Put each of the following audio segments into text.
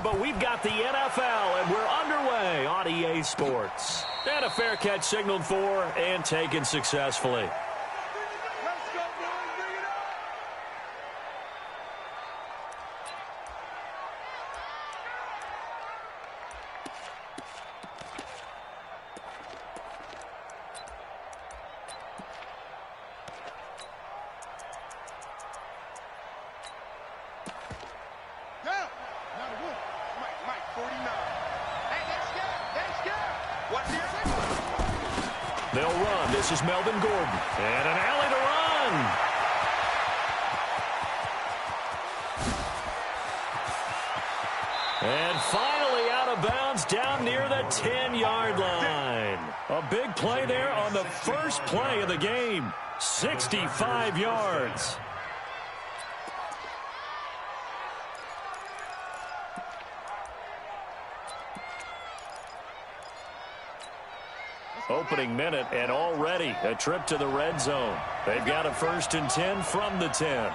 but we've got the NFL, and we're underway on EA Sports. And a fair catch signaled for and taken successfully. They'll run. This is Melvin Gordon. And an alley to run. And finally out of bounds down near the 10-yard line. A big play there on the first play of the game. 65 yards. Opening minute, and already a trip to the red zone. They've got a 1st and 10 from the 10.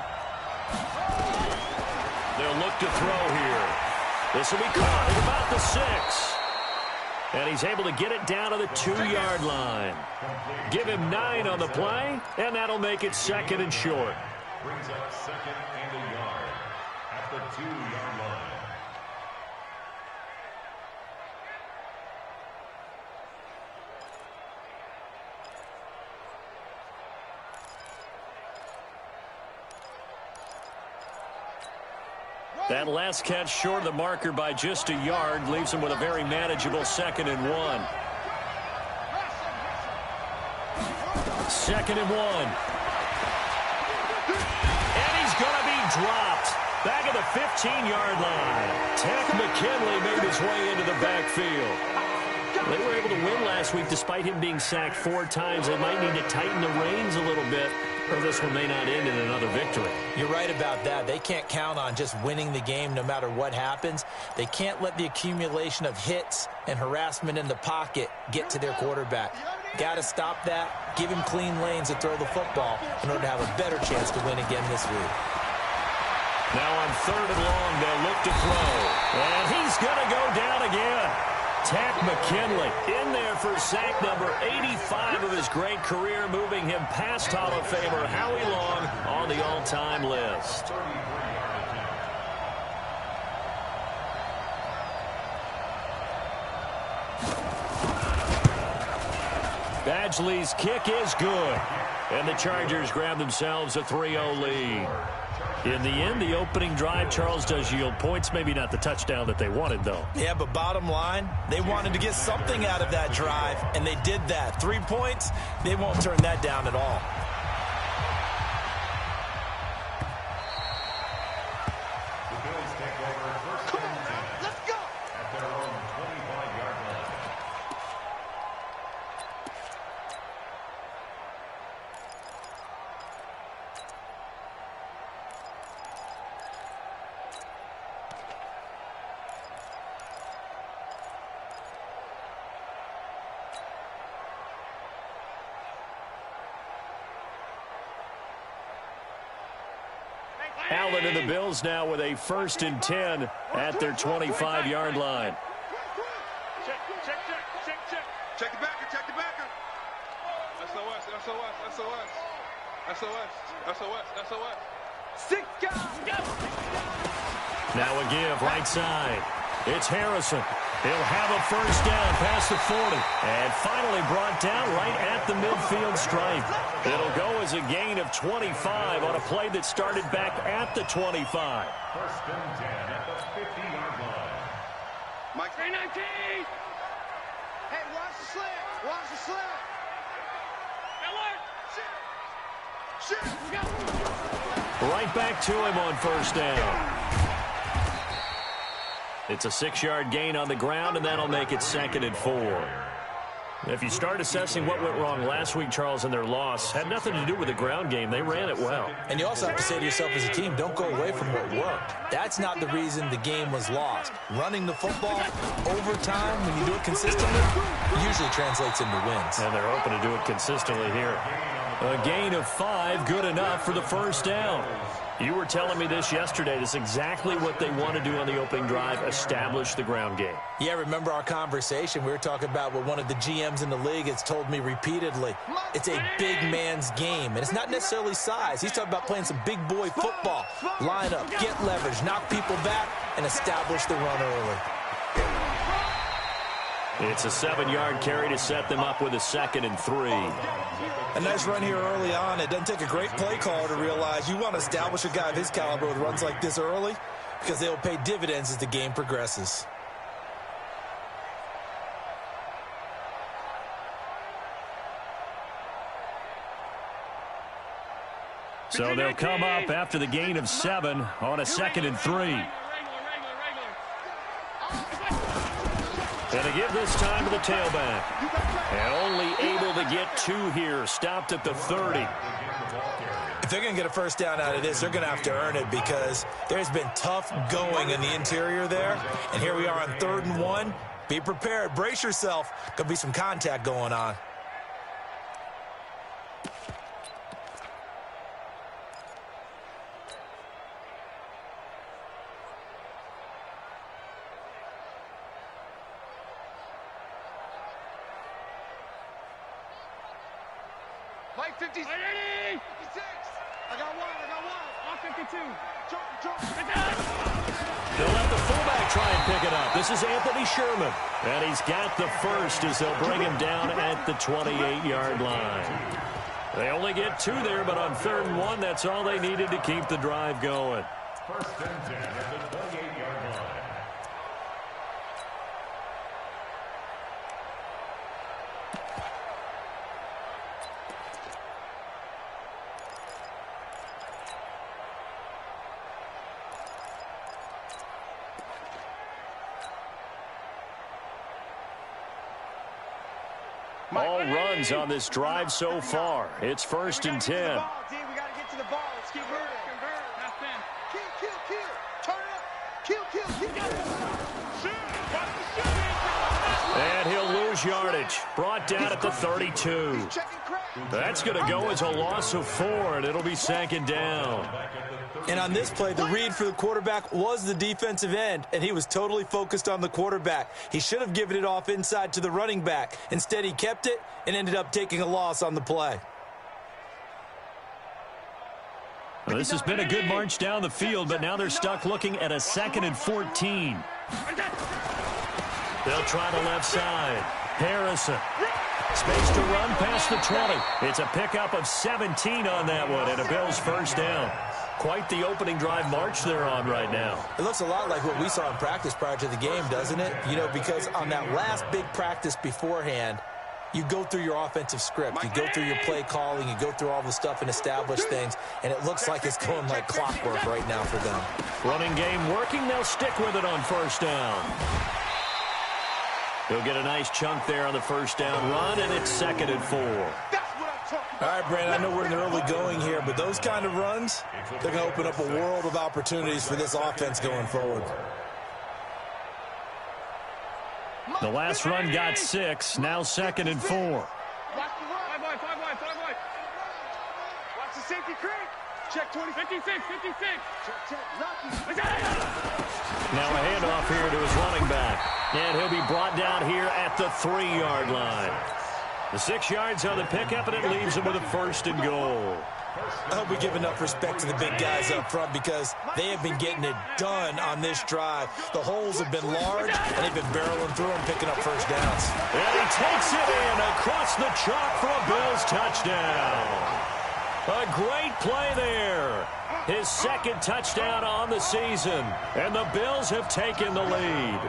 They'll look to throw here. This will be caught at about the 6. And he's able to get it down to the 2-yard line. Give him 9 on the play, and that'll make it 2nd and short. Brings up 2nd and a yard at the 2-yard line. That last catch short of the marker by just a yard leaves him with a very manageable 2nd and 1. 2nd and 1. And he's going to be dropped. Back at the 15-yard line. Tech McKinley made his way into the backfield. They were able to win last week despite him being sacked 4 times. They might need to tighten the reins a little bit, or this one may not end in another victory. You're right about that. They can't count on just winning the game no matter what happens. They can't let the accumulation of hits and harassment in the pocket get to their quarterback. Got to stop that, give him clean lanes to throw the football in order to have a better chance to win again this week. Now on 3rd and long, they'll look to throw. And he's going to go down again. Tech McKinley in there for sack number 85 of his great career, moving him past Hall of Famer Howie Long on the all-time list. Badgley's kick is good, and the Chargers grab themselves a 3-0 lead. In the end, the opening drive, Charles, does yield points. Maybe not the touchdown that they wanted, though. Yeah, but bottom line, they wanted to get something out of that drive, and they did that. 3 points, they won't turn that down at all. The Bills take over 1st and 10. Let's go! At their own 25-yard line. Allen and the Bills now with a 1st and 10 at their 25-yard line. Check the backer, check the backer. SOS, SOS, SOS. SOS, SOS, SOS. 6 guys. Now a give right side. It's Harrison. He'll have a 1st down past the 40. And finally brought down right at the midfield stripe. It'll go as a gain of 25 on a play that started back at the 25. 1st and 10 at the 50-yard line. Mike 319. Hey, watch the slant. Watch the slant. Right back to him on 1st down. It's a 6-yard gain on the ground, and that'll make it 2nd and 4. If you start assessing what went wrong last week, Charles, in their loss, had nothing to do with the ground game. They ran it well. And you also have to say to yourself as a team, don't go away from what worked. That's not the reason the game was lost. Running the football, overtime, when you do it consistently, usually translates into wins. And they're hoping to do it consistently here. A gain of 5, good enough for the 1st down. You were telling me this yesterday. This is exactly what they want to do on the opening drive, establish the ground game. Yeah, remember our conversation? We were talking about what one of the GMs in the league has told me repeatedly. It's a big man's game, and it's not necessarily size. He's talking about playing some big boy football. Line up, get leverage, knock people back, and establish the run early. It's a 7-yard carry to set them up with a 2nd and 3. A nice run here early on. It doesn't take a great play caller to realize you want to establish a guy of his caliber with runs like this early because they'll pay dividends as the game progresses. So they'll come up after the gain of 7 on a 2nd and 3. And to give this time to the tailback. And only able to get 2 here. Stopped at the 30. If they're going to get a first down out of this, they're going to have to earn it because there's been tough going in the interior there. And here we are on 3rd and 1. Be prepared. Brace yourself. Could be some contact going on. Mike 56. I got one. On 52. They'll let the fullback try and pick it up. This is Anthony Sherman. And he's got the first as they'll bring him down at the 28-yard line. They only get 2 there, but on 3rd and 1, that's all they needed to keep the drive going. 1st and 10 at the 28-yard line. All runs on this drive so far. It's 1st and 10. We got to get to the ball. Let's keep moving. Kill. And he'll lose yardage. Brought down at the 32. That's going to go as a loss of 4, and it'll be 2nd down. And on this play, the read for the quarterback was the defensive end, and he was totally focused on the quarterback. He should have given it off inside to the running back. Instead, he kept it and ended up taking a loss on the play. Well, this has been a good march down the field, but now they're stuck looking at a 2nd and 14. They'll try the left side. Harrison. Space to run past the 20. It's a pickup of 17 on that one, and a Bills first down. Quite the opening drive march they're on right now. It looks a lot like what we saw in practice prior to the game, doesn't it? You know, because on that last big practice beforehand, you go through your offensive script. You go through your play calling. You go through all the stuff and establish things, and it looks like it's going like clockwork right now for them. Running game working. They'll stick with it on first down. He'll get a nice chunk there on the first down run, and it's 2nd and 4. All right, Brandon, I know we're in the early going here, but those kind of runs, they're going to open up a world of opportunities for this offense going forward. The last run got 6, now 2nd and 4. Watch the safety creek. Check 20. 56. Now a handoff here to his running back. And he'll be brought down here at the 3-yard line. The 6 yards on the pickup, and it leaves him with a 1st and goal. I hope we give enough respect to the big guys up front because they have been getting it done on this drive. The holes have been large, and they've been barreling through and picking up first downs. And he takes it in across the chalk for a Bills touchdown. A great play there. His 2nd touchdown on the season. And the Bills have taken the lead.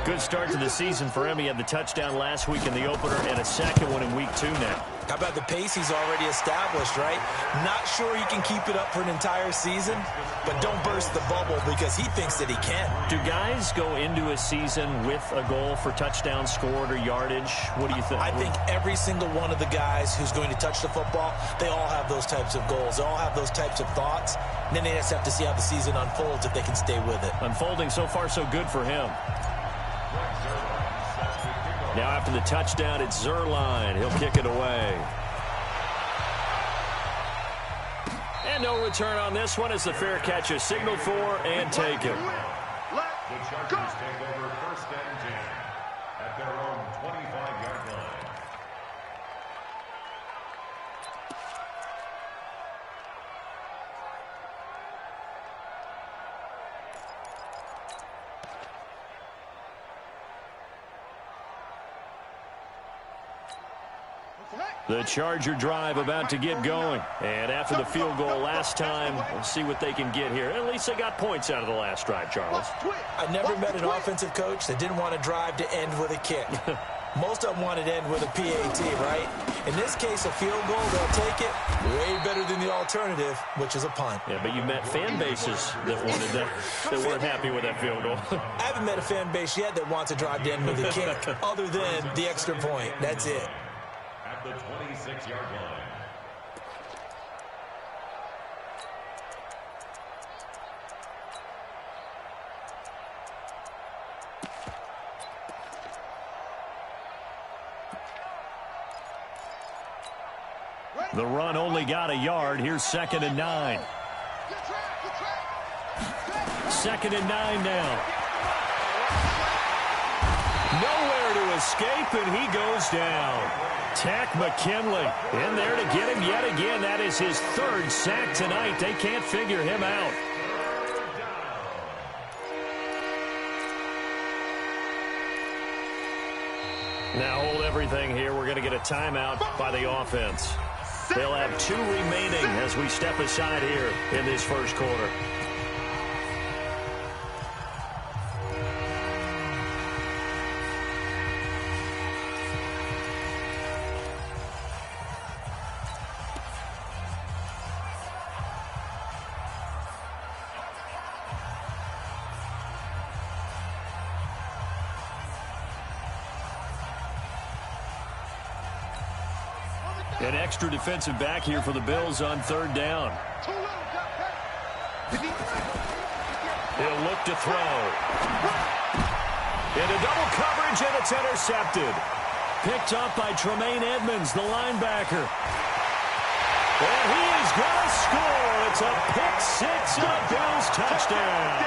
Good start to the season for him. He had the touchdown last week in the opener and a 2nd one in week 2 now. How about the pace he's already established, right? Not sure he can keep it up for an entire season, but don't burst the bubble because he thinks that he can. Do guys go into a season with a goal for touchdown scored or yardage? What do you think? I think every single one of the guys who's going to touch the football, they all have those types of goals. They all have those types of thoughts. And then they just have to see how the season unfolds if they can stay with it. Unfolding so far so good for him. Now after the touchdown, it's Zerline. He'll kick it away. And And no return on this one as the fair catch is signaled for and taken. The Chargers take over 1st and 10 at their own 25-yard line. The Charger drive about to get going. And after the field goal last time, we'll see what they can get here. At least they got points out of the last drive, Charles. I never met an offensive coach that didn't want to drive to end with a kick. Most of them wanted to end with a PAT, right? In this case, a field goal, they'll take it. Way better than the alternative, which is a punt. Yeah, but you met fan bases that wanted that weren't happy with that field goal. I haven't met a fan base yet that wants to drive to end with a kick, other than the extra point. That's it. At the 26-yard line. The run only got a yard. Here's 2nd and 9. 2nd and 9 now. Nowhere to escape, and he goes down. Tech McKinley in there to get him yet again. That is his 3rd sack tonight. They can't figure him out. Now hold everything here. We're going to get a timeout by the offense. They'll have 2 remaining as we step aside here in this first quarter. An extra defensive back here for the Bills on 3rd down. He'll look to throw. Into double coverage, and it's intercepted. Picked up by Tremaine Edmonds, the linebacker. And he is going to score. It's a pick 6 and a Bills touchdown.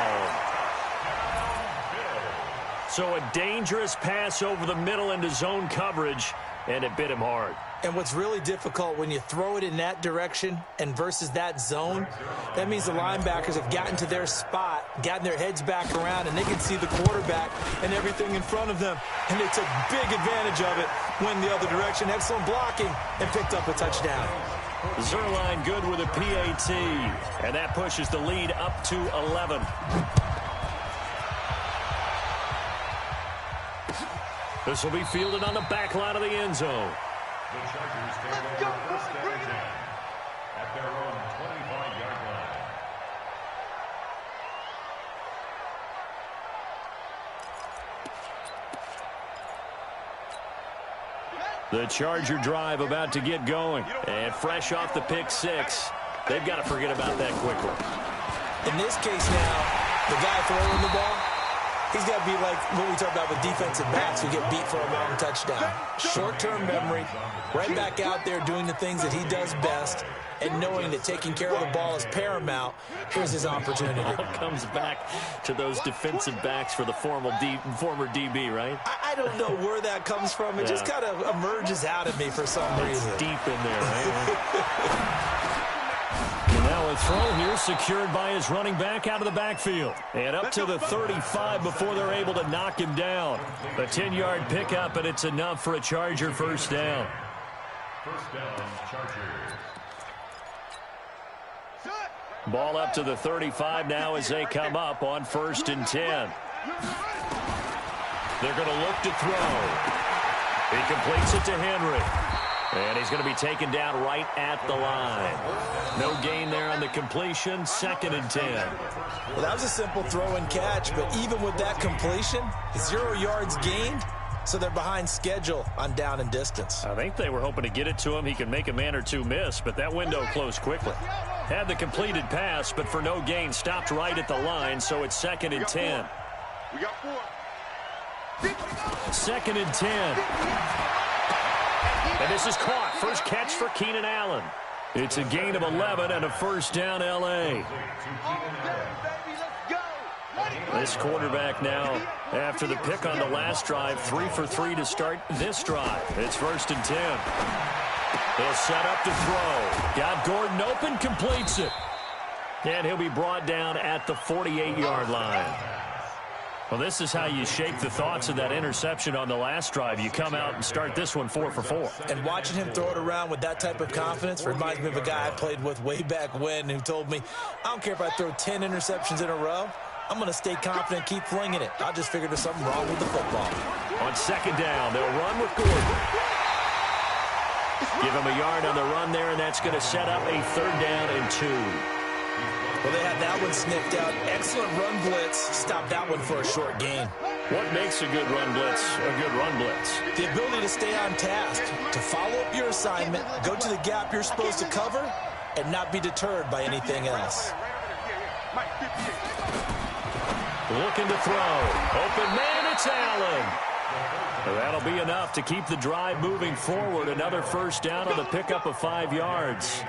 So a dangerous pass over the middle into zone coverage, and it bit him hard. And what's really difficult when you throw it in that direction and versus that zone, that means the linebackers have gotten to their spot, gotten their heads back around, and they can see the quarterback and everything in front of them. And they took big advantage of it, went the other direction, excellent blocking, and picked up a touchdown. Zerline good with a PAT, and that pushes the lead up to 11. This will be fielded on the back line of the end zone. The Chargers take over 1st and 10 at their own 25-yard line. The Charger drive about to get going. And fresh off the pick 6, they've got to forget about that quickly. In this case now, the guy throwing the ball, he's got to be like what we talk about with defensive backs who get beat for a long touchdown. Short-term memory, right back out there doing the things that he does best, and knowing that taking care of the ball is paramount. Here's his opportunity. It all comes back to those defensive backs for the former DB, right? I don't know where that comes from. It just kind of emerges out of me for some reason. It's deep in there, right? Now a throw here secured by his running back out of the backfield. And up to the 35 before they're able to knock him down. A 10-yard pickup, and it's enough for a Charger 1st down. 1st down, Chargers. Ball up to the 35 now as they come up on 1st and 10. They're going to look to throw. He completes it to Henry. And he's going to be taken down right at the line. No gain there on the completion. 2nd and 10. Well, that was a simple throw and catch, but even with that completion, 0 yards gained, so they're behind schedule on down and distance. I think they were hoping to get it to him. He can make a man or two miss, but that window closed quickly. Had the completed pass, but for no gain, stopped right at the line, so it's 2nd and 10. We got 4. 2nd and 10. And this is caught. First catch for Keenan Allen. It's a gain of 11 and a first down, L.A. This quarterback now, after the pick on the last drive, 3 for 3 to start this drive. It's 1st and 10. He'll set up to throw. Got Gordon open, completes it. And he'll be brought down at the 48-yard line. Well, this is how you shake the thoughts of that interception on the last drive. You come out and start this one 4 for 4. And watching him throw it around with that type of confidence reminds me of a guy I played with way back when who told me, I don't care if I throw 10 interceptions in a row. I'm going to stay confident, keep flinging it. I just figured there's something wrong with the football. On 2nd down, they'll run with Gordon. Give him a yard on the run there, and that's going to set up a 3rd down and 2. Well, they had that one sniffed out. Excellent run blitz. Stop that one for a short gain. What makes a good run blitz a good run blitz? The ability to stay on task, to follow up your assignment, go to the gap you're supposed to cover, and not be deterred by anything else. Looking to throw. Open man, it's Allen. Well, that'll be enough to keep the drive moving forward. Another first down on the pickup of 5 yards.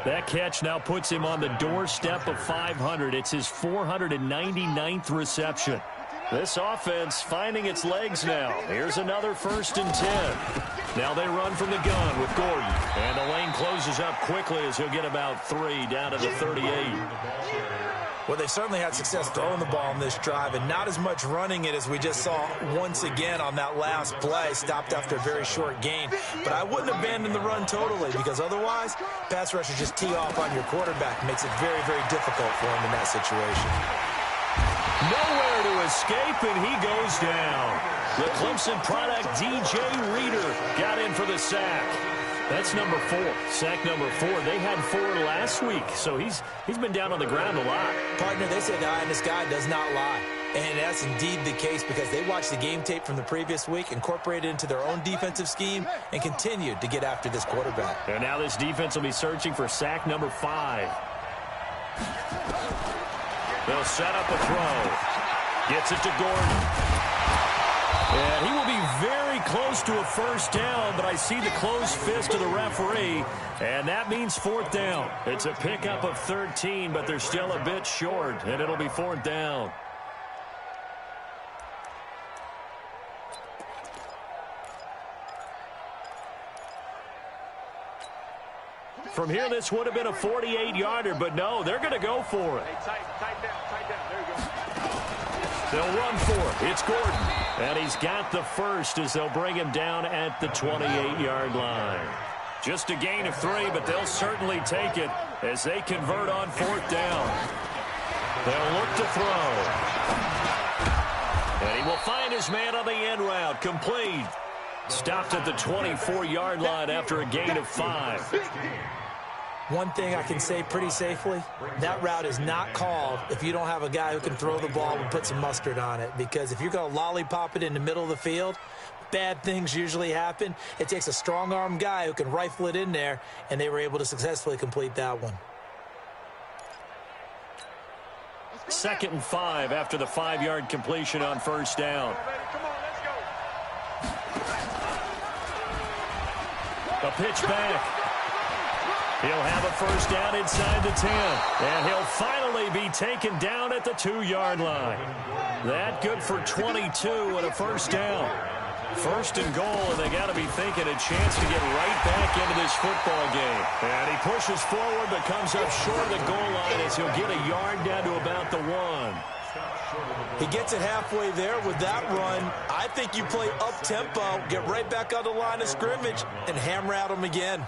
That catch now puts him on the doorstep of 500. It's his 499th reception. This offense finding its legs now. Here's another 1st and 10. Now they run from the gun with Gordon. And the lane closes up quickly as he'll get about 3 down to the 38. Well, they certainly had success throwing the ball in this drive and not as much running it as we just saw once again on that last play. Stopped after a very short gain. But I wouldn't abandon the run totally because otherwise, pass rushers just tee off on your quarterback. Makes it very, very difficult for him in that situation. Nowhere to escape, and he goes down. The Clemson product, DJ Reader, got in for the sack. That's number 4. Sack number 4. They had 4 last week, so he's been down on the ground a lot. Partner, they say the eye in the sky does not lie. And that's indeed the case because they watched the game tape from the previous week, incorporated it into their own defensive scheme, and continued to get after this quarterback. And now this defense will be searching for sack number 5. They'll set up a throw. Gets it to Gordon. And he will be very close to a first down, but I see the closed fist of the referee, and that means 4th down. It's a pickup of 13, but they're still a bit short, and it'll be 4th down. From here, this would have been a 48-yarder, but no, they're going to go for it. Tight down. There you go. They'll run for it. It's Gordon. And he's got the first as they'll bring him down at the 28-yard line. Just a gain of 3, but they'll certainly take it as they convert on 4th down. They'll look to throw. And he will find his man on the end route. Complete. Stopped at the 24-yard line after a gain of 5. One thing I can say pretty safely, that route is not called if you don't have a guy who can throw the ball and put some mustard on it. Because if you're going to lollipop it in the middle of the field, bad things usually happen. It takes a strong-arm guy who can rifle it in there, and they were able to successfully complete that one. 2nd and 5 after the 5-yard completion on first down. A pitch back. He'll have a first down inside the 10. And he'll finally be taken down at the 2-yard line. That good for 22 and a first down. 1st and goal, and they got to be thinking a chance to get right back into this football game. And he pushes forward but comes up short of the goal line as he'll get a yard down to about the 1. He gets it halfway there with that run. I think you play up-tempo, get right back on the line of scrimmage, and hammer at him again.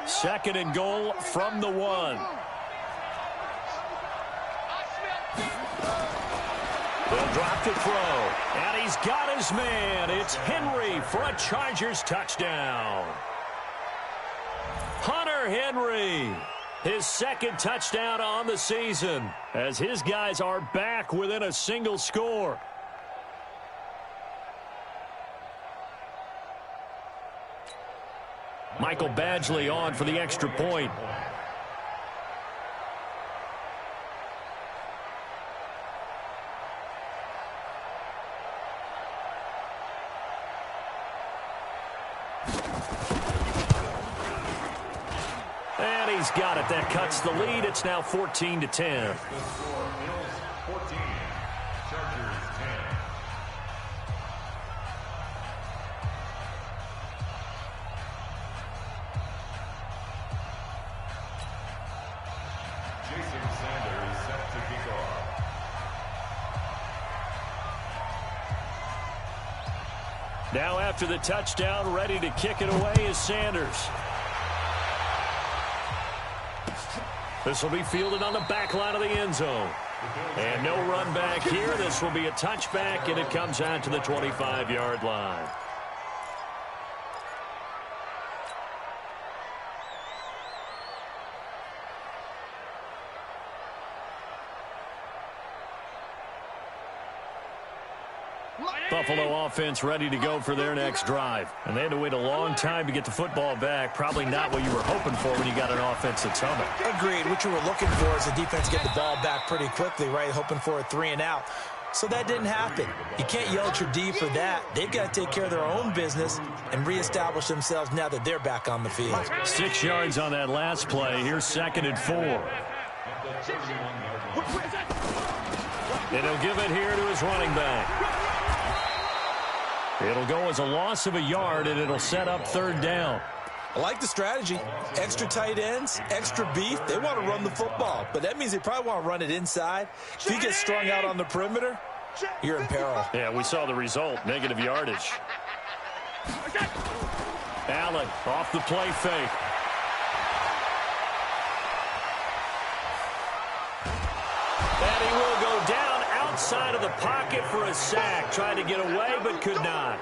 Second and goal from the 1. They'll drop to throw. And he's got his man. It's Henry for a Chargers touchdown. Hunter Henry, his 2nd touchdown on the season as his guys are back within a single score. Michael Badgley on for the extra point. he's got it. That cuts the lead. It's now 14-10. The score, Bills 14, Chargers 10. Jason Sanders set to kick off. Now after the touchdown, ready to kick it away is Sanders. This will be fielded on the back line of the end zone. And no run back here. This will be a touchback, and it comes out to the 25-yard line. Buffalo offense ready to go for their next drive. And they had to wait a long time to get the football back. Probably not what you were hoping for when you got an offense that's humming. Agreed. What you were looking for is the defense get the ball back pretty quickly, right? Hoping for a 3 and out. So that didn't happen. You can't yell at your D for that. They've got to take care of their own business and reestablish themselves now that they're back on the field. 6 yards on that last play. Here's 2nd and 4. And he'll give it here to his running back. It'll go as a loss of a yard, and it'll set up 3rd down. I like the strategy. Extra tight ends, extra beef. They want to run the football, but that means they probably want to run it inside. If you get strung out on the perimeter, you're in peril. Yeah, we saw the result, negative yardage. Allen off the play fake. And he will go down outside of the pocket for a sack. Tried to get away, but could not.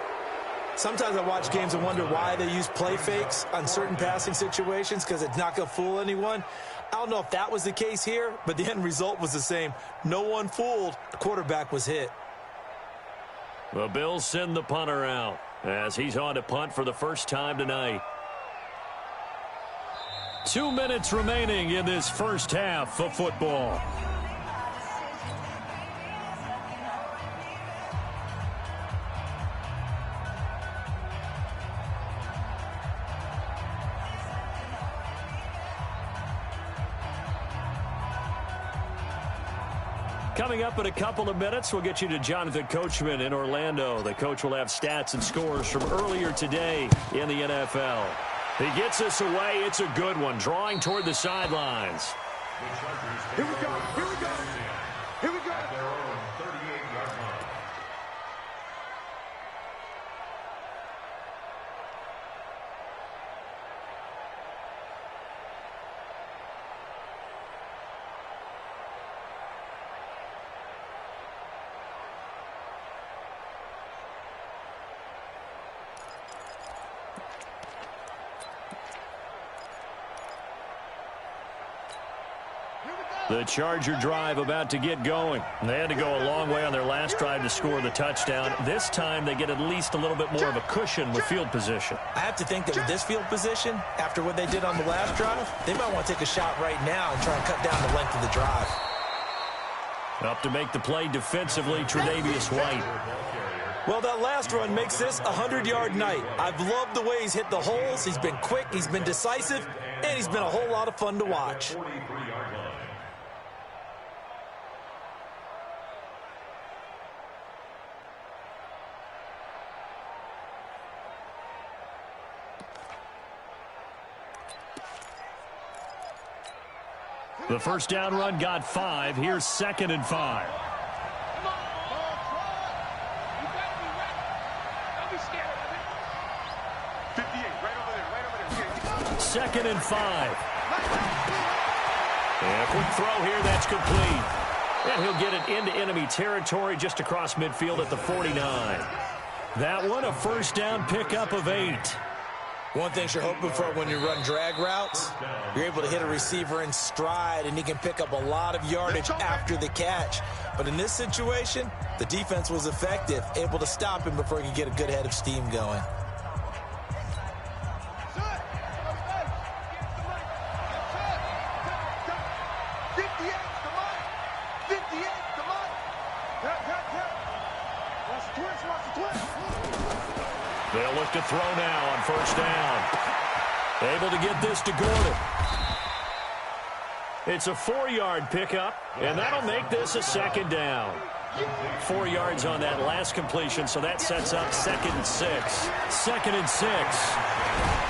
Sometimes I watch games and wonder why they use play fakes on certain passing situations, because it's not going to fool anyone. I don't know if that was the case here, but the end result was the same. No one fooled. The quarterback was hit. The Bills send the punter out as he's on to punt for the first time tonight. 2 minutes remaining in this first half of football. Coming up in a couple of minutes, we'll get you to Jonathan Coachman in Orlando. The coach will have stats and scores from earlier today in the NFL. He gets us away. It's a good one, drawing toward the sidelines. Here we go. Here we go. Here we go. At their own 38-yard line. The Charger drive about to get going. They had to go a long way on their last drive to score the touchdown. This time they get at least a little bit more of a cushion with field position. I have to think that with this field position, after what they did on the last drive, they might want to take a shot right now and try and cut down the length of the drive. Up to make the play defensively, Tre'Davious White. Well, that last run makes this a 100-yard night. I've loved the way he's hit the holes. He's been quick, he's been decisive, and he's been a whole lot of fun to watch. 43-yard line. The first down run got 5. Here's 2nd and 5. Second and 5. And a quick throw here, that's complete. And he'll get it into enemy territory just across midfield at the 49. That one, a first down pickup of 8. One thing you're hoping for when you run drag routes, you're able to hit a receiver in stride, and he can pick up a lot of yardage after the catch. But in this situation, the defense was effective, able to stop him before he could get a good head of steam going. They'll look to throw now on first down. Able to get this to Gordon. It's a 4-yard pickup, and that'll make this a second down. 4 yards on that last completion, so that sets up 2nd and 6. 2nd and 6.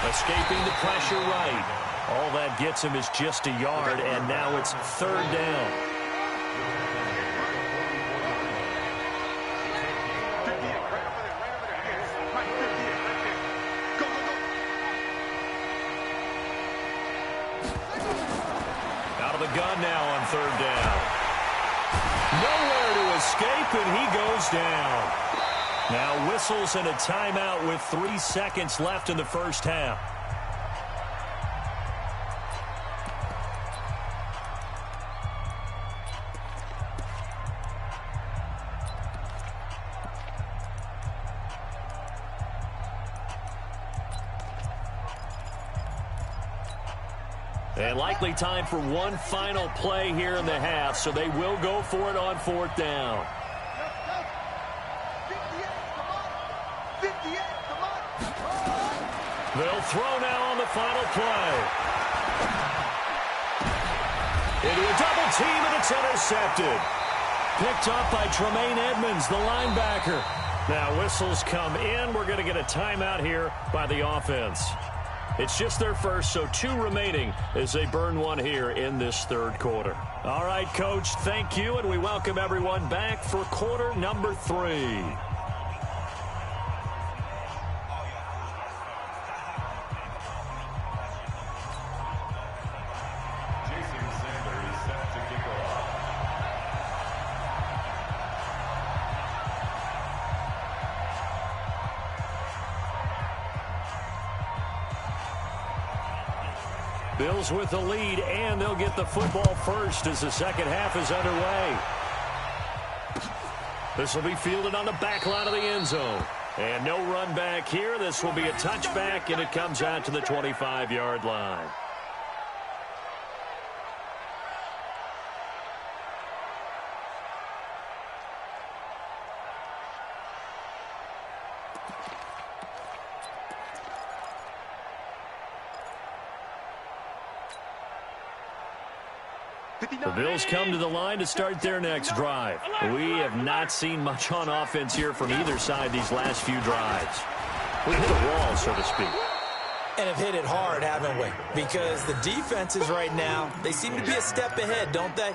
Escaping the pressure right. All that gets him is just a yard, and now it's 3rd down. Out of the gun now on 3rd down. Nowhere to escape, and he goes down. Now whistles and a timeout with 3 seconds left in the first half. And likely time for one final play here in the half, so they will go for it on 4th down. They'll throw now on the final play. Into a double team, and it's intercepted. Picked up by Tremaine Edmonds, the linebacker. Now whistles come in. We're going to get a timeout here by the offense. It's just their first, so 2 remaining as they burn one here in this 3rd quarter. All right, Coach, thank you, and we welcome everyone back for quarter number 3. Bills with the lead, and they'll get the football first as the second half is underway. This will be fielded on the back line of the end zone. And no run back here. This will be a touchback, and it comes out to the 25-yard line. The Bills come to the line to start their next drive. We have not seen much on offense here from either side these last few drives. We hit a wall, so to speak. And have hit it hard, haven't we? Because the defenses right now, they seem to be a step ahead, don't they?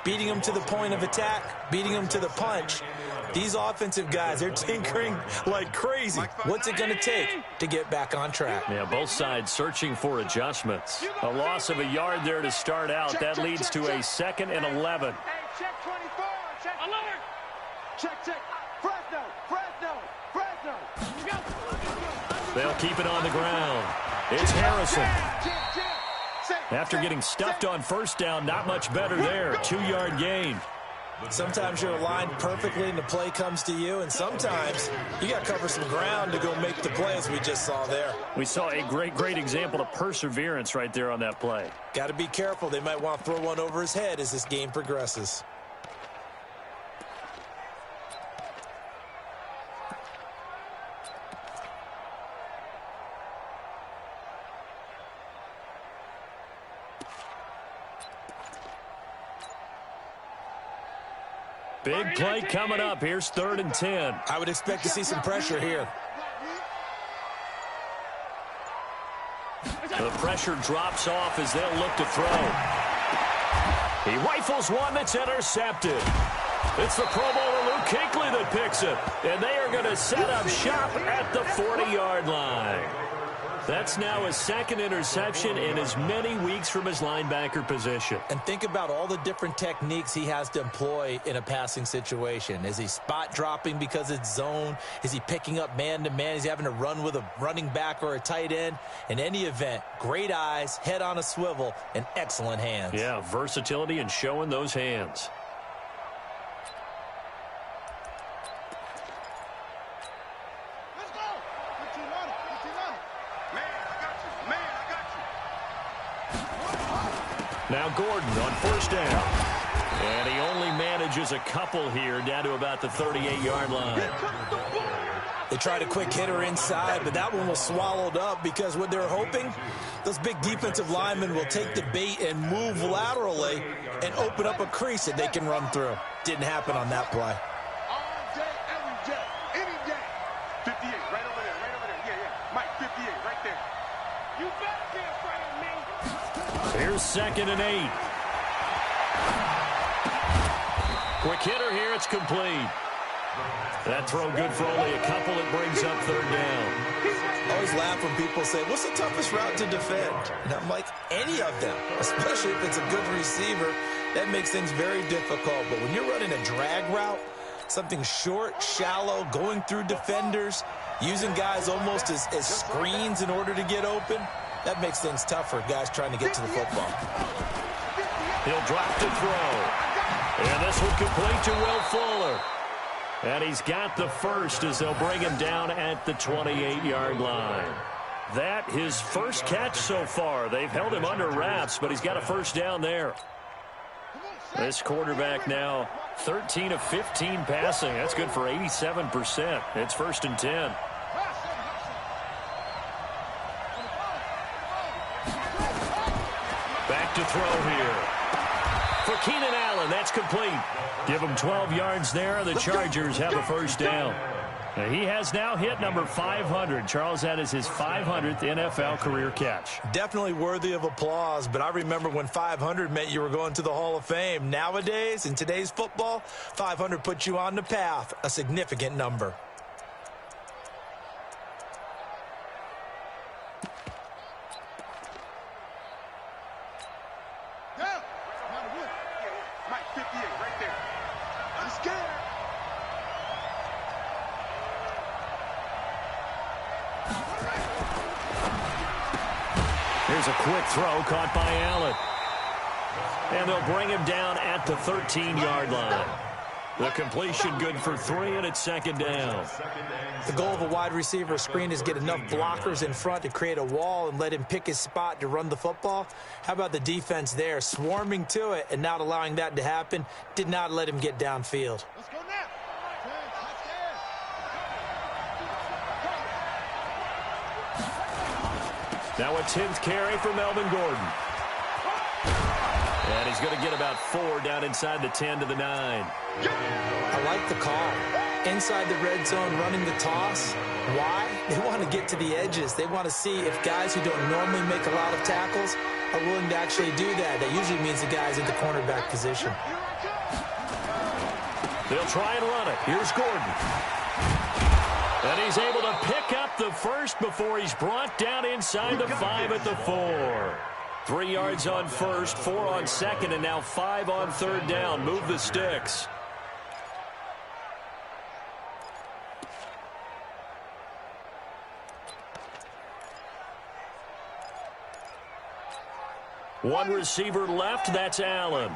Beating them to the point of attack, beating them to the punch. These offensive guys, they're tinkering like crazy. What's it going to take to get back on track? Yeah, both sides searching for adjustments. A loss of a yard there to start out. That leads to a 2nd and 11. Hey, check 24. Check alert. Check. Fresno. They'll keep it on the ground. It's Harrison. After getting stuffed on 1st down, not much better there. 2-yard gain. Sometimes you're aligned perfectly and the play comes to you, and sometimes you got to cover some ground to go make the play, as we just saw there. We saw a great example of perseverance right there on that play. Got to be careful. They might want to throw one over his head as this game progresses. Big play coming up. Here's 3rd and 10. I would expect to see some pressure here. The pressure drops off as they'll look to throw. He rifles one that's intercepted. It's the Pro Bowler Luke Kuechly that picks it. And they are going to set up shop at the 40-yard line. That's now his 2nd interception in as many weeks from his linebacker position. And think about all the different techniques he has to employ in a passing situation. Is he spot dropping because it's zone? Is he picking up man-to-man? Is he having to run with a running back or a tight end? In any event, great eyes, head on a swivel, and excellent hands. Yeah, versatility and showing those hands. Now Gordon on 1st down. And he only manages a couple here down to about the 38-yard line. They tried a quick hitter inside, but that one was swallowed up because what they're hoping, those big defensive linemen will take the bait and move laterally and open up a crease that they can run through. Didn't happen on that play. All day, every day, any day. 58, right over there, right over there. Yeah. Mike, 58, right there. You better be afraid of me. Here's 2nd and 8. Quick hitter here. It's complete. That throw good for only a couple. It brings up 3rd down. I always laugh when people say, what's the toughest route to defend? And I'm like, any of them, especially if it's a good receiver. That makes things very difficult. But when you're running a drag route, something short, shallow, going through defenders, using guys almost as screens in order to get open, that makes things tough for guys trying to get to the football. He'll drop to throw. And this will complete to Will Fuller. And he's got the first as they'll bring him down at the 28-yard line. That his first catch so far. They've held him under wraps, but he's got a first down there. This quarterback now 13 of 15 passing. That's good for 87%. It's 1st and 10. Back to throw here. For Keenan Allen, that's complete. Give him 12 yards there. The Chargers have a first down. He has now hit number 500. Charles, that is his 500th NFL career catch. Definitely worthy of applause, but I remember when 500 meant you were going to the Hall of Fame. Nowadays, in today's football, 500 puts you on the path, a significant number. Mike, 58, right there. I'm scared. Here's a quick throw caught by Allen. And they'll bring him down at the 13-yard line. The completion good for 3, and it's 2nd down. The goal of a wide receiver screen is get enough blockers in front to create a wall and let him pick his spot to run the football. How about the defense there, swarming to it and not allowing that to happen? Did not let him get downfield. Let's go now. Now a 10th carry for Melvin Gordon. And he's going to get about 4 down inside the 10 to the 9. I like the call. Inside the red zone, running the toss. Why? They want to get to the edges. They want to see if guys who don't normally make a lot of tackles are willing to actually do that. That usually means the guys at the cornerback position. They'll try and run it. Here's Gordon. And he's able to pick up the first before he's brought down inside the 5 at the 4. 3 yards on first, 4 on second, and now 5 on 3rd down. Move the sticks. One receiver left, that's Allen.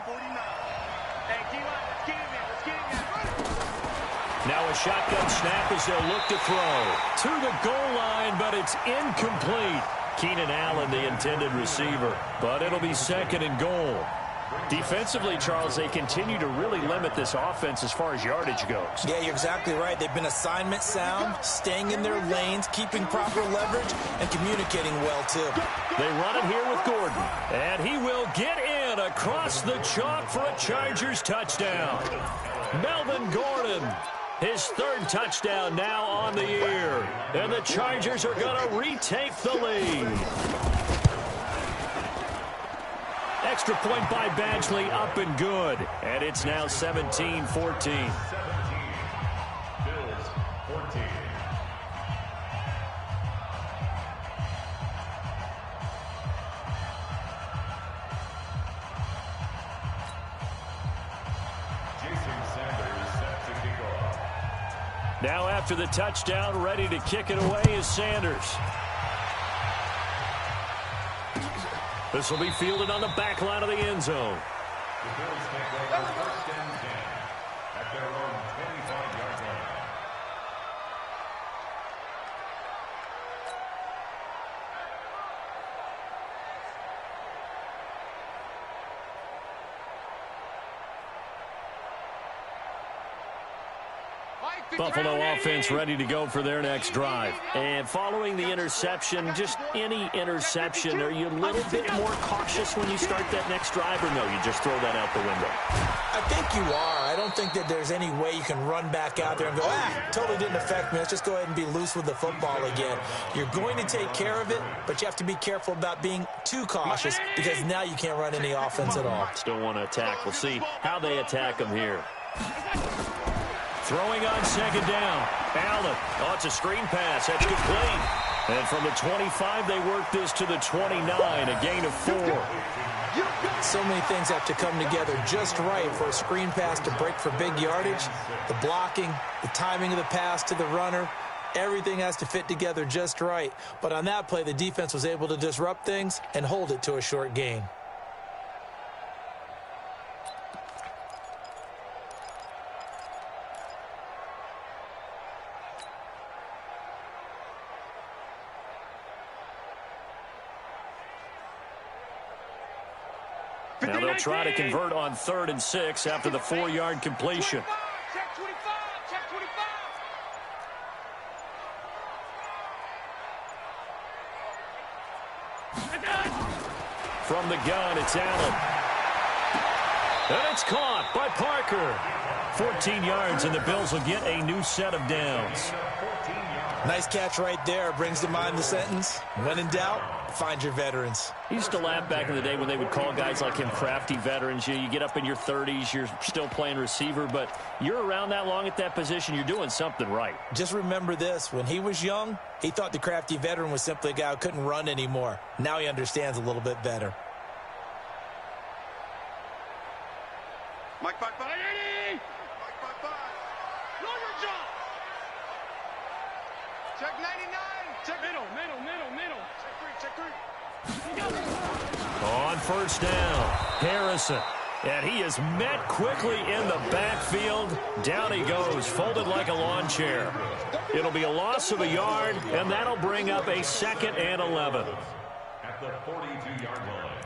Now a shotgun snap as they'll look to throw. To the goal line, but it's incomplete. Keenan Allen, the intended receiver. But it'll be 2nd and goal. Defensively, Charles, they continue to really limit this offense as far as yardage goes. Yeah, you're exactly right. They've been assignment sound, staying in their lanes, keeping proper leverage, and communicating well, too. They run it here with Gordon. And he will get in across the chalk for a Chargers touchdown. Melvin Gordon, his 3rd touchdown now on the year. And the Chargers are going to retake the lead. Extra point by Badgley, up and good. And it's now 17-14. 17. Bills 14. Jason Sanders set to kick off. Now after the touchdown, ready to kick it away is Sanders. This will be fielded on the back line of the end zone. The Bills take over 1st and 10 at their own 25-yard line. Mike, Buffalo offense ready to go for their next drive. And following the interception, just any interception, are you a little bit more cautious when you start that next drive, or no, you just throw that out the window? I think you are. I don't think that there's any way you can run back out there and go, totally didn't affect me. Let's just go ahead and be loose with the football again. You're going to take care of it, but you have to be careful about being too cautious because now you can't run any offense at all. Still want to attack. We'll see how they attack them here. Throwing on second down. Allen. Oh, it's a screen pass. That's complete. And from the 25, they work this to the 29, a gain of 4. So many things have to come together just right for a screen pass to break for big yardage. The blocking, the timing of the pass to the runner, everything has to fit together just right. But on that play, the defense was able to disrupt things and hold it to a short gain. Now they'll try to convert on 3rd and 6 after the 4-yard completion. Check 25, check 25. From the gun, it's Allen. And it's caught by Parker. 14 yards, and the Bills will get a new set of downs. Nice catch right there. Brings to mind the sentence, when in doubt, find your veterans. He used to laugh back in the day when they would call guys like him crafty veterans. You get up in your 30s, you're still playing receiver, but you're around that long at that position, you're doing something right. Just remember this. When he was young, he thought the crafty veteran was simply a guy who couldn't run anymore. Now he understands a little bit better. Mike 5-5. Mike 5-5. Know your job. Check 99. Check middle. Check 3. On first down, Harrison. And he is met quickly in the backfield. Down he goes, folded like a lawn chair. It'll be a loss of a yard, and that'll bring up a 2nd and 11. At the 42-yard line.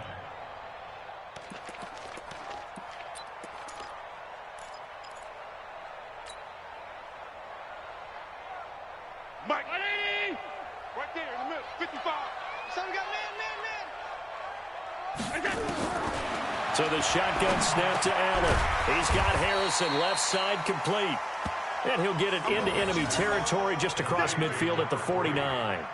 Mike. Right there in the middle. 55. So we got man. So the shotgun snap to Allen. He's got Harrison left side complete. And he'll get it into enemy territory just across midfield at the 49.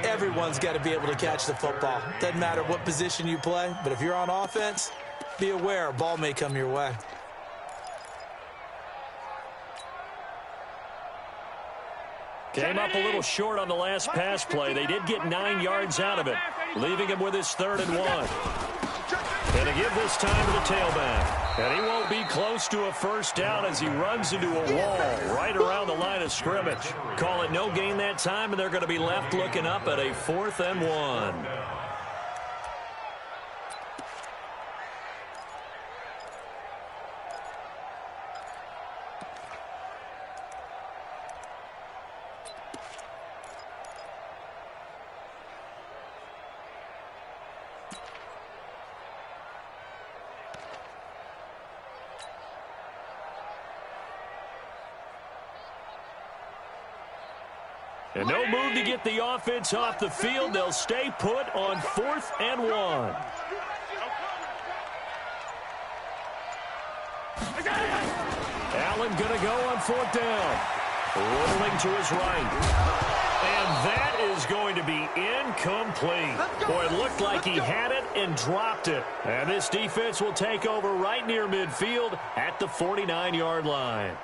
Everyone's got to be able to catch the football. Doesn't matter what position you play, but if you're on offense, be aware a ball may come your way. Came up a little short on the last pass play. They did get 9 yards out of it, leaving him with his 3rd and 1. And to give this time to the tailback. And he won't be close to a first down as he runs into a wall right around the line of scrimmage. Call it no gain that time, and they're going to be left looking up at a 4th and 1. And no move to get the offense off the field. They'll stay put on 4th and 1. Allen going to go on 4th down. Rolling to his right. And that is going to be incomplete. Boy, it looked like he had it and dropped it. And this defense will take over right near midfield at the 49-yard line.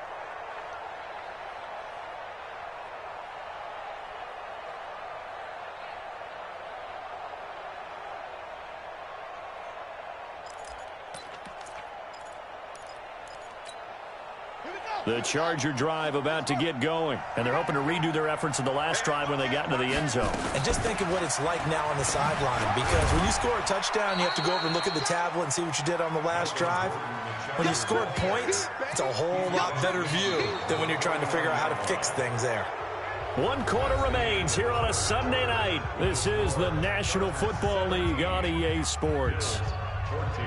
The Charger drive about to get going, and they're hoping to redo their efforts in the last drive when they got into the end zone. And just think of what it's like now on the sideline, because when you score a touchdown, you have to go over and look at the tablet and see what you did on the last drive. When you scored points, it's a whole lot better view than when you're trying to figure out how to fix things there. 1 quarter remains here on a Sunday night. This is the National Football League on EA Sports. 14.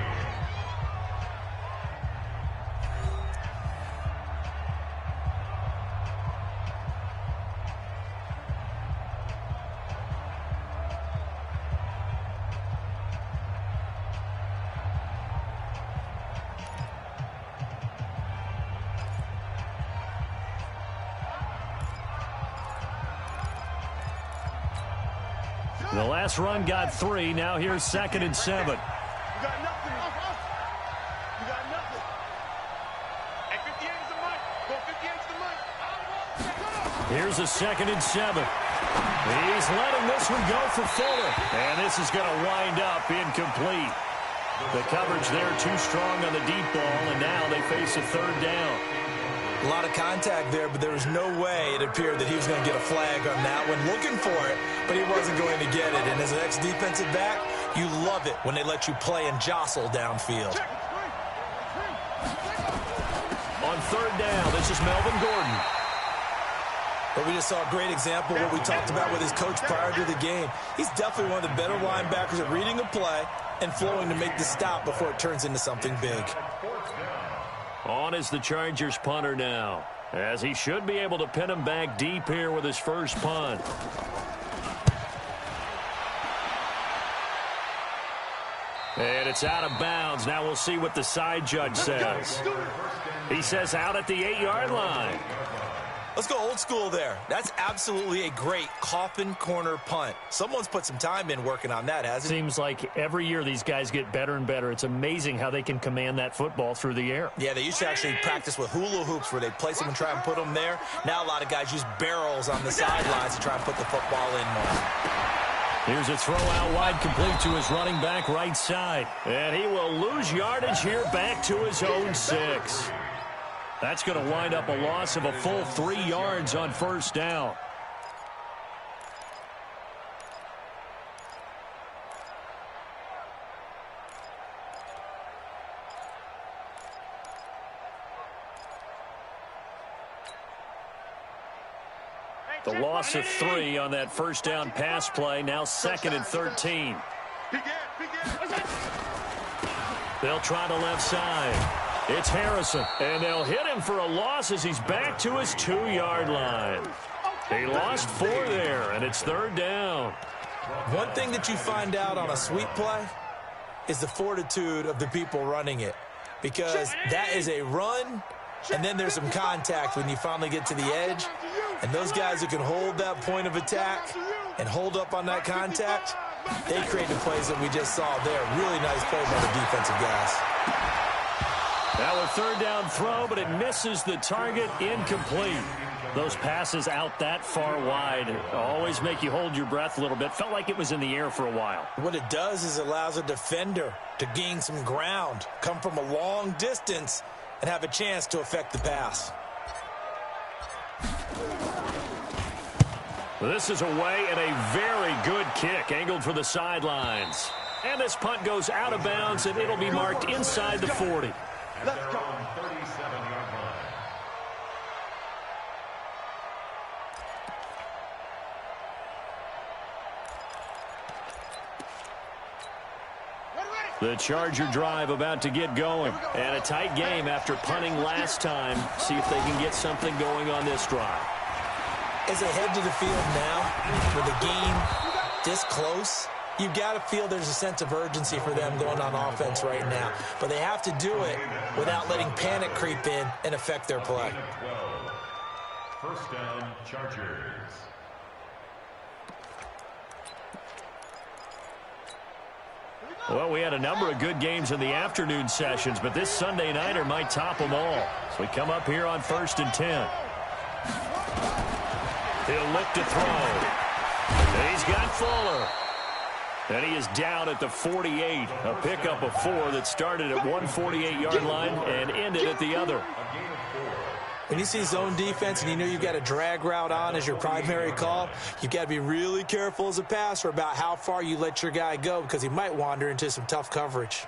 The last run got 3. Now here's 2nd and 7. You got nothing. You got nothing. Hey, 58 is the mic. Go 58 is the mic. Here's a 2nd and 7. He's letting this one go for Fuller. And this is going to wind up incomplete. The coverage there too strong on the deep ball, and now they face a 3rd down. A lot of contact there, but there was no way it appeared that he was going to get a flag on that one. Looking for it, but he wasn't going to get it. And as an ex-defensive back, you love it when they let you play and jostle downfield. On 3rd down, this is Melvin Gordon. But we just saw a great example of what we talked about with his coach prior to the game. He's definitely one of the better linebackers at reading a play and flowing to make the stop before it turns into something big. On is the Chargers punter now, as he should be able to pin him back deep here with his first punt. And it's out of bounds. Now we'll see what the side judge says. He says out at the 8-yard line. Let's go old school there. That's absolutely a great coffin corner punt. Someone's put some time in working on that, hasn't he? Seems like every year these guys get better and better. It's amazing how they can command that football through the air. Yeah, they used to actually practice with hula hoops where they'd place them and try and put them there. Now a lot of guys use barrels on the sidelines to try and put the football in more. Here's a throw out wide, complete to his running back right side. And he will lose yardage here back to his own 6. That's going to wind up a loss of a full 3 yards on 1st down. The loss of 3 on that 1st down pass play. Now 2nd and 13. They'll try the left side. It's Harrison, and they'll hit him for a loss as he's back to his 2-yard line. He lost 4 there, and it's 3rd down. One thing that you find out on a sweep play is the fortitude of the people running it, because that is a run, and then there's some contact when you finally get to the edge, and those guys who can hold that point of attack and hold up on that contact, they create the plays that we just saw there. Really nice play by the defensive guys. Now a 3rd down throw, but it misses the target, incomplete. Those passes out that far wide always make you hold your breath a little bit. Felt like it was in the air for a while. What it does is it allows a defender to gain some ground, come from a long distance, and have a chance to affect the pass. This is away and a very good kick, angled for the sidelines. And this punt goes out of bounds, and it'll be marked inside the 40. Let's go. 37-yard line. The Charger drive about to get going. And a tight game after punting last time. See if they can get something going on this drive. As they head to the field now, with the game this close, you've got to feel there's a sense of urgency for them going on offense right now. But they have to do it without letting panic creep in and affect their play. 12. 1st down, Chargers. Well, we had a number of good games in the afternoon sessions, but this Sunday nighter might top them all. So we come up here on 1st and 10. He'll look to throw. And he's got Fuller. And he is down at the 48. A pickup of 4 that started at one 48-yard line and ended at the other. When you see zone defense and you know you've got a drag route on as your primary call, you've got to be really careful as a passer about how far you let your guy go, because he might wander into some tough coverage.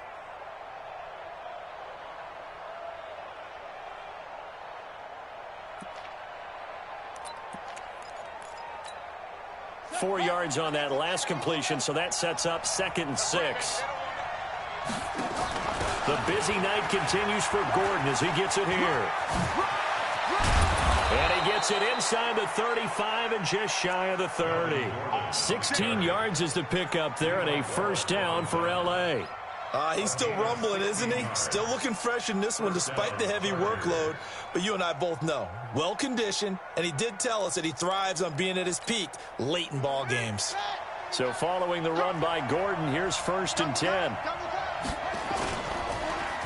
Four yards on that last completion, so that sets up 2nd and 6. The busy night continues for Gordon as he gets it here. And he gets it inside the 35 and just shy of the 30. 16 yards is the pickup there, and a 1st down for L.A. He's still rumbling, isn't he? Still looking fresh in this one despite the heavy workload. But you and I both know, well-conditioned, and he did tell us that he thrives on being at his peak late in ball games. So following the run by Gordon, here's 1st and 10.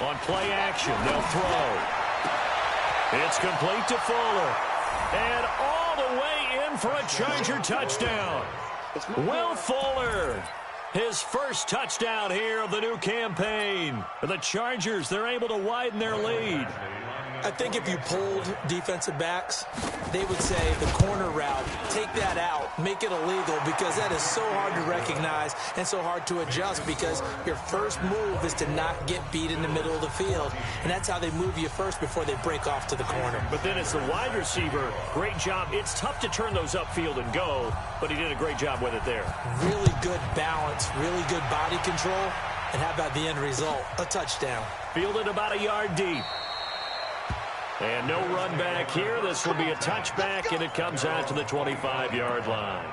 On play action, they'll throw. It's complete to Fuller. And all the way in for a Charger touchdown. Will Fuller, his first touchdown here of the new campaign. For the Chargers, they're able to widen their lead. I think if you polled defensive backs, they would say the corner route, take that out, make it illegal, because that is so hard to recognize and so hard to adjust, because your first move is to not get beat in the middle of the field, and that's how they move you first before they break off to the corner. But then as the wide receiver, great job. It's tough to turn those upfield and go, but he did a great job with it there. Really good balance, really good body control, and how about the end result? A touchdown. Fielded about a yard deep. And no run back here. This will be a touchback, and it comes out to the 25-yard line.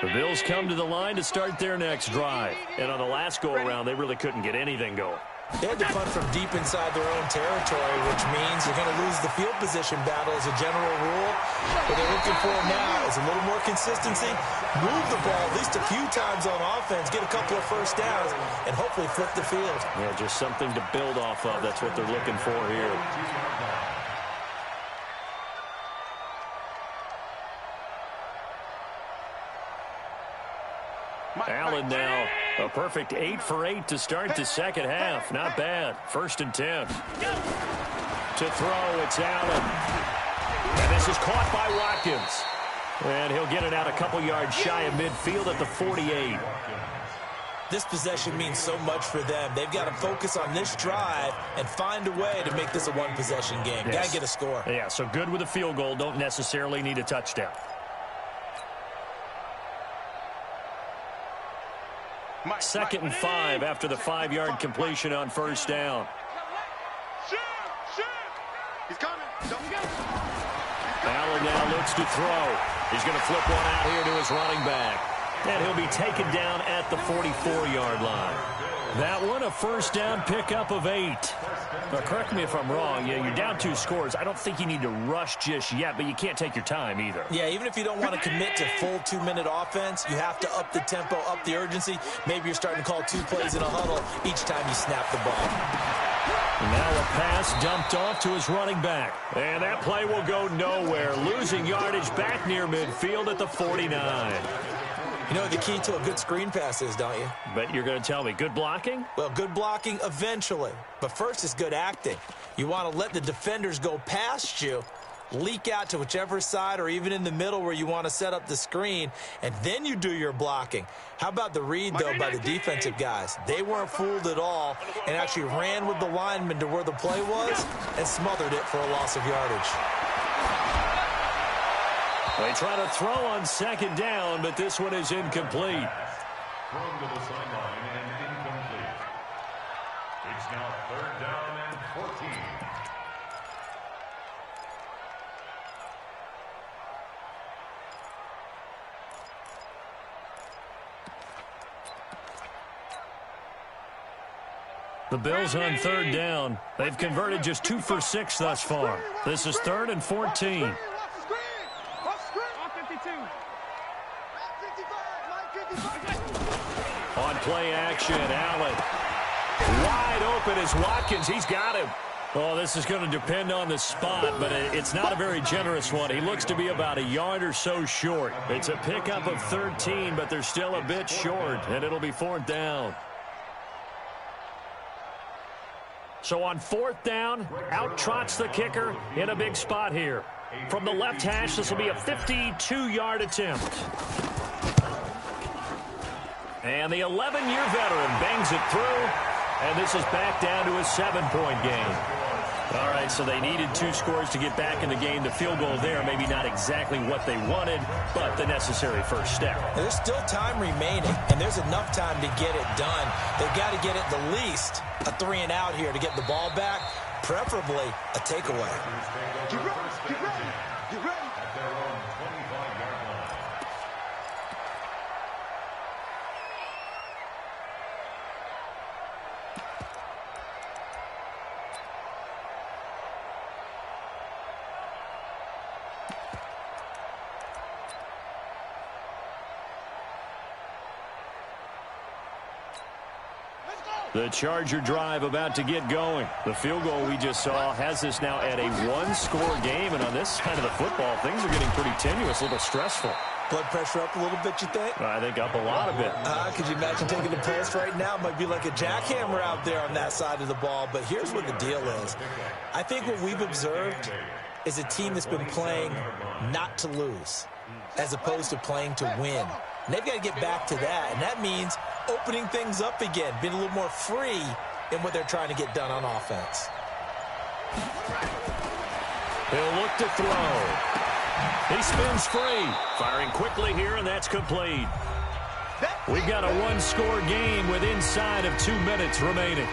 The Bills come to the line to start their next drive. And on the last go-around, they really couldn't get anything going. They had to punt from deep inside their own territory, which means you're going to lose the field position battle as a general rule. What they're looking for now is a little more consistency, move the ball at least a few times on offense, get a couple of first downs, and hopefully flip the field. Yeah, just something to build off of. That's what they're looking for here. Allen now, a perfect 8 for 8 to start the second half. Not bad. 1st and 10. To throw, it's Allen. And this is caught by Watkins. And he'll get it out a couple yards shy of midfield at the 48. This possession means so much for them. They've got to focus on this drive and find a way to make this a one-possession game. Yes. Got to get a score. Yeah, so good with a field goal. Don't necessarily need a touchdown. Second and 5 after the 5-yard completion on 1st down. He's coming. Allen now looks to throw. He's going to flip one out here to his running back. And he'll be taken down at the 44-yard line. That one, a 1st down pickup of 8. Now, correct me if I'm wrong. Yeah, you're down 2 scores. I don't think you need to rush just yet, but you can't take your time either. Yeah, even if you don't want to commit to full 2-minute offense, you have to up the tempo, up the urgency. Maybe you're starting to call 2 plays in a huddle each time you snap the ball. Now a pass dumped off to his running back. And that play will go nowhere. Losing yardage back near midfield at the 49. You know what the key to a good screen pass is, don't you? But you're going to tell me, good blocking? Well, good blocking eventually. But first is good acting. You want to let the defenders go past you, leak out to whichever side or even in the middle where you want to set up the screen, and then you do your blocking. How about the read, though, by the defensive guys? They weren't fooled at all and actually ran with the lineman to where the play was and smothered it for a loss of yardage. They try to throw on 2nd down, but this one is incomplete. Thrown to the sideline and incomplete. It's now 3rd down and 14. The Bills on 3rd down. They've converted just 2 for 6 thus far. This is 3rd and 14. On play action, Allen. Wide open is Watkins. He's got him. Oh, this is going to depend on the spot, but it's not a very generous one. He looks to be about a yard or so short. It's a pickup of 13, but they're still a bit short, and it'll be 4th down. So on 4th down, out trots the kicker in a big spot here. From the left hash, this will be a 52-yard attempt. And the 11-year veteran bangs it through, and this is back down to a 7-point game. All right, so they needed 2 scores to get back in the game. The field goal there, maybe not exactly what they wanted, but the necessary first step. There's still time remaining, and there's enough time to get it done. They've got to get it the least a 3-and-out here to get the ball back, preferably a takeaway. Get ready, get ready, get ready. At their own 25-yard line. The Charger drive about to get going. The field goal we just saw has this now at a one-score game, and on this side of the football, things are getting pretty tenuous, a little stressful. Blood pressure up a little bit, you think? I think up a lot of it. Could you imagine taking the pulse right now? Might be like a jackhammer out there on that side of the ball. But here's what the deal is. I think what we've observed is a team that's been playing not to lose as opposed to playing to win. And they've got to get back to that. And that means opening things up again, being a little more free in what they're trying to get done on offense. He'll look to throw. He spins free. Firing quickly here, and that's complete. We've got a one-score game with inside of 2 minutes remaining.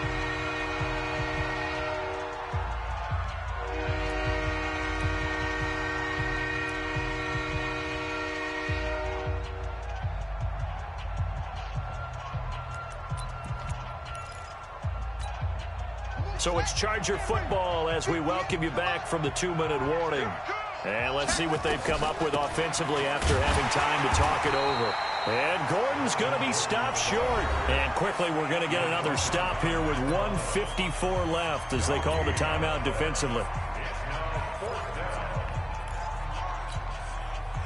So it's Charger football as we welcome you back from the 2-minute warning. And let's see what they've come up with offensively after having time to talk it over. And Gordon's going to be stopped short. And quickly we're going to get another stop here with 1:54 left as they call the timeout defensively.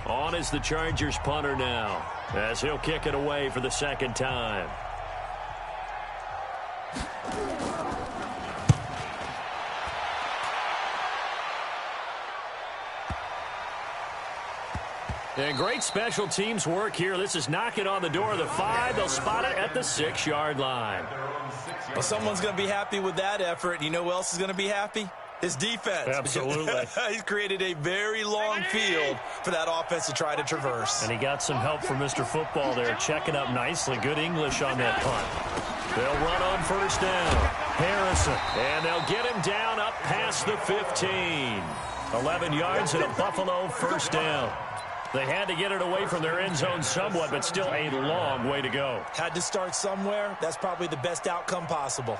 On is the Chargers punter now as he'll kick it away for the second time. And great special teams work here. This is knocking on the door of the 5. They'll spot it at the 6-yard line. Well, someone's going to be happy with that effort. You know who else is going to be happy? His defense. Absolutely. He's created a very long field for that offense to try to traverse. And he got some help from Mr. Football there, checking up nicely. Good English on that punt. They'll run on first down. Harrison. And they'll get him down up past the 15. 11 yards and a Buffalo first down. They had to get it away from their end zone somewhat, but still a long way to go. Had to start somewhere. That's probably the best outcome possible.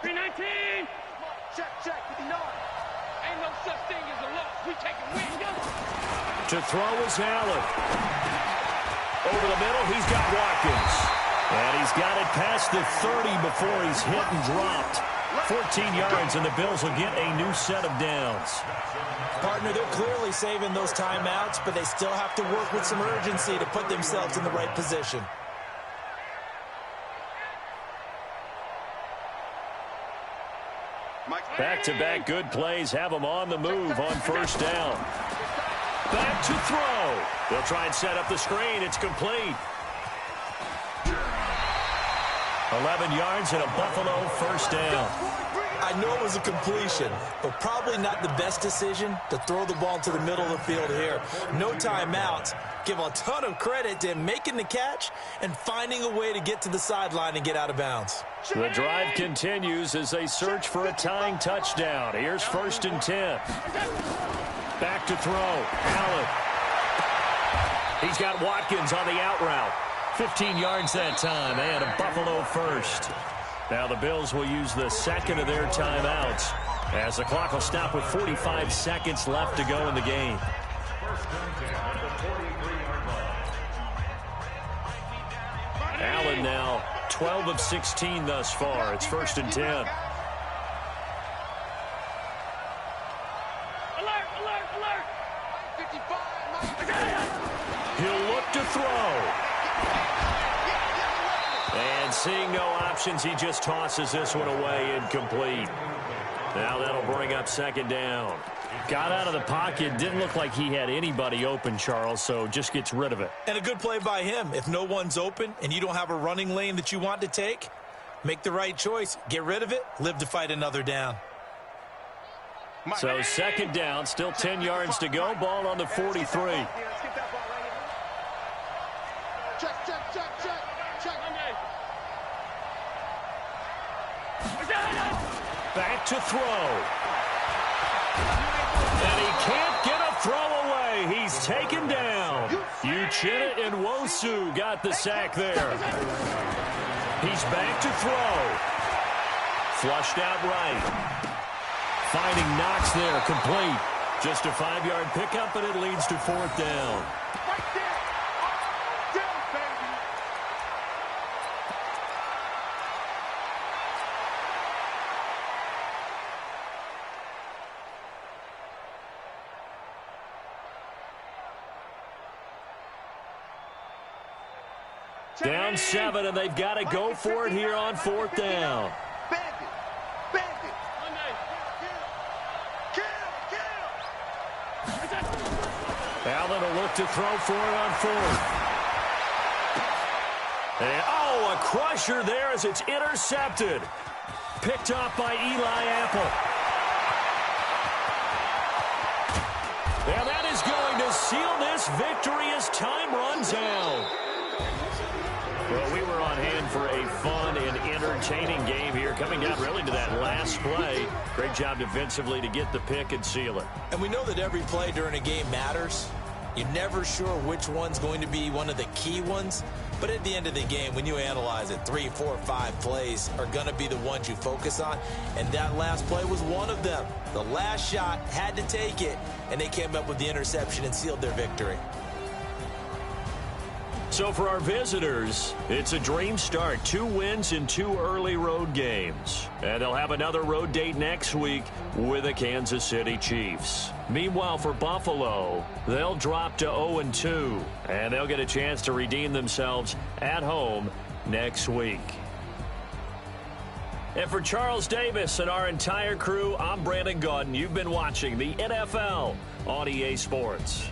319. Check, 59. Ain't no such thing as a loss. We take a win. To throw is Allen. Over the middle, he's got Watkins. And he's got it past the 30 before he's hit and dropped. 14 yards, and the Bills will get a new set of downs. Partner, they're clearly saving those timeouts, but they still have to work with some urgency to put themselves in the right position. Back-to-back good plays have them on the move on first down. Back to throw. They'll try and set up the screen. It's complete. 11 yards and a Buffalo first down. I know it was a completion, but probably not the best decision to throw the ball to the middle of the field here. No timeouts. Give a ton of credit to him making the catch and finding a way to get to the sideline and get out of bounds. The drive continues as they search for a tying touchdown. Here's first and 10. Back to throw. Allen. He's got Watkins on the out route. 15 yards that time and a Buffalo first. Now the Bills will use the second of their timeouts as the clock will stop with 45 seconds left to go in the game. Allen now 12 of 16 thus far. It's first and 10. Alert, alert. 55. He'll look to throw. And seeing no options, he just tosses this one away incomplete. Now that'll bring up second down. Got out of the pocket. Didn't look like he had anybody open, Charles, so just gets rid of it. And a good play by him. If no one's open and you don't have a running lane that you want to take, make the right choice. Get rid of it. Live to fight another down. So second down, still 10 yards to go. Ball on the 43. Back to throw. And he can't get a throw away. He's taken down. Uchenna and Nwosu got the sack there. He's back to throw. Flushed out right. Finding Knox there, complete. Just a 5-yard pickup, and it leads to fourth down. Down 7, and they've got to go for it here on 4th down. Bandit. Bandit. Allen will look to throw for it on 4th. And, oh, a crusher there as it's intercepted. Picked off by Eli Apple. And that is going to seal this victory as time runs out. Well, we were on hand for a fun and entertaining game here, coming down really to that last play. Great job defensively to get the pick and seal it. And we know that every play during a game matters. You're never sure which one's going to be one of the key ones. But at the end of the game, when you analyze it, 3, 4, 5 plays are going to be the ones you focus on. And that last play was one of them. The last shot had to take it, and they came up with the interception and sealed their victory. So for our visitors, it's a dream start. 2 wins in 2 early road games. And they'll have another road date next week with the Kansas City Chiefs. Meanwhile, for Buffalo, they'll drop to 0-2. And they'll get a chance to redeem themselves at home next week. And for Charles Davis and our entire crew, I'm Brandon Gaudin. You've been watching the NFL on EA Sports.